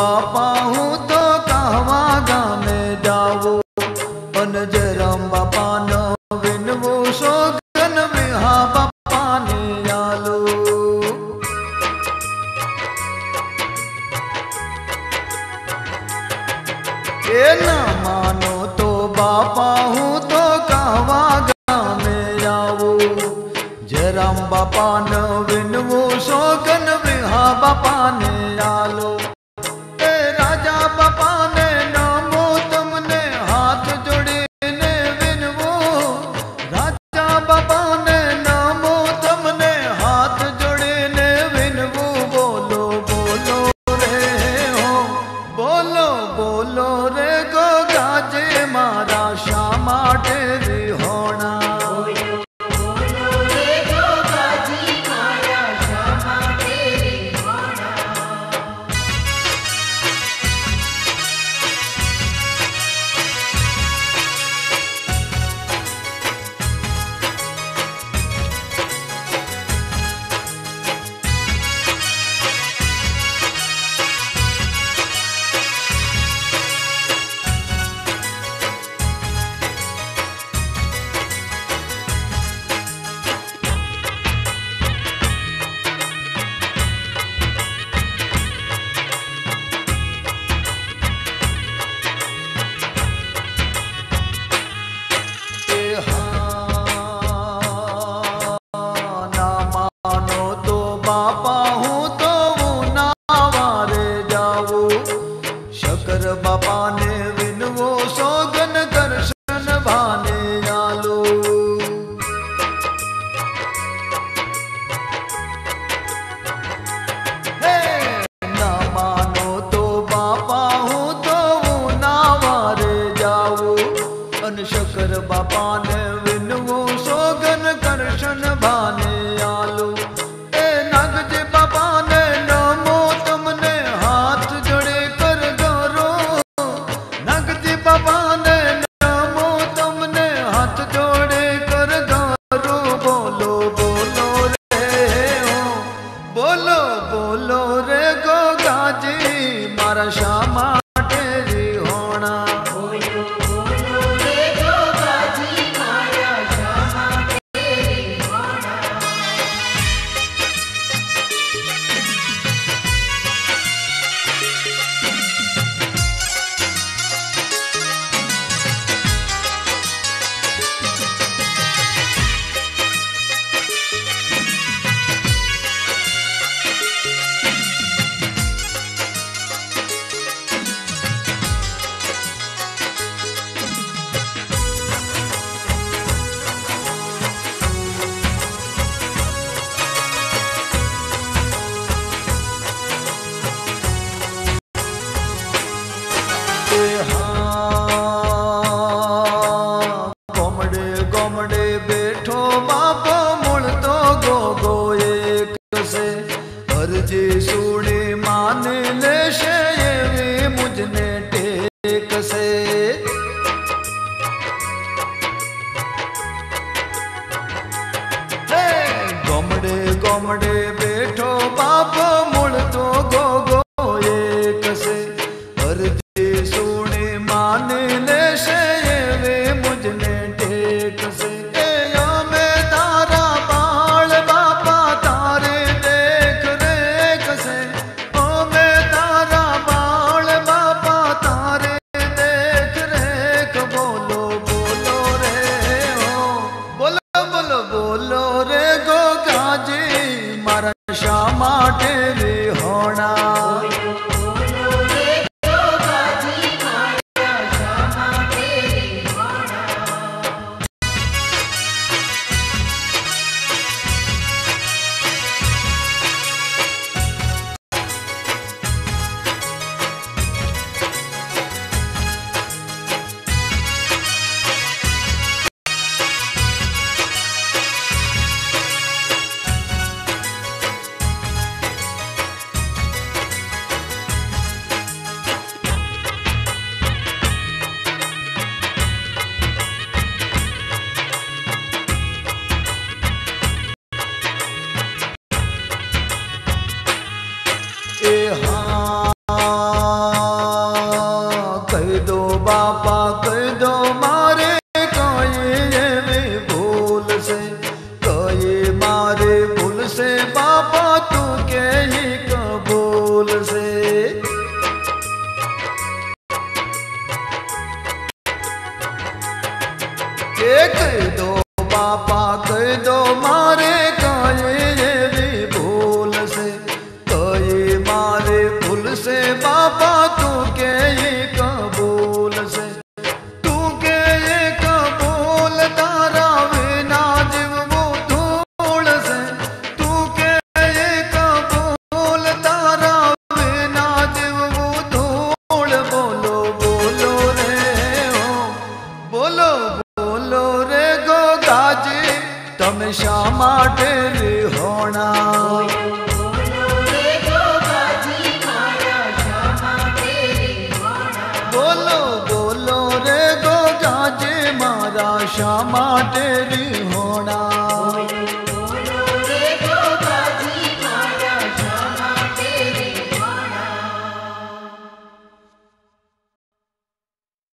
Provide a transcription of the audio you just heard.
बापा हूँ तो कहवा गामे जावो अन जयराम बापा न विनवो सोगन विहा बापा ने आलो। ए न मानो तो बापा हूँ तो कहवा गामे जावो जयराम बापा न विनवो सोगन विहा बापा ने आलो। राजा बापा ने नामो तुमने हाथ जोड़े ने विनवो राजा बापा ने नामो तुमने हाथ जोड़े ने विनवो। बोलो बोलो रे हो बोलो बोलो रे गो गाजे मारा श्यामा टेरी होना। बापा ने विनवो सोगन दर्शन भाने आलो। हे ना मानो तो बापा हूँ तो नावारे जाओ अन शकर बापा ने विनवो सोगन दर्शन भाने आलो। ए नागज बापा ने नामो तुमने हाथ जोड़े कर गौरो नागजी बाबा ने नामो तुमने हाथ जोड़े कर गौरो। बोलो बोलो रे हो बोलो बोलो रे गो गाजी मारा श्यामा टेरी होना। गोमड़े गोमड़े बैठो बापो मुड़ तो गो गो एक से अर्जी सुनी मान ले ये मुझने टेक से। गोमड़े गोमड़े बैठो बापो मुड़ तो गो गो एक से अर्जी सुनी मान ले वे मुझने टेक से। या मैं तारा बाल बापा तारे देख रेख से ओ मैं तारा बाल बापा तारे देख रेख। बोलो बोलो रे हो बोलो बोलो बोलो रे गो गाजी मारा श्यामा टेरी बाबा तू के ये कबूल से, तू के ये कबूल तारा बिना जीव वो धूल से, तू के ये कबूल तारा बिना जीव वो धूल। बोलो बोलो रे हो, बोलो बोलो रे गोगा जी तमे शा माटे रिहोणा। बोलो बोलो रे गोगा जी मारा शा माटे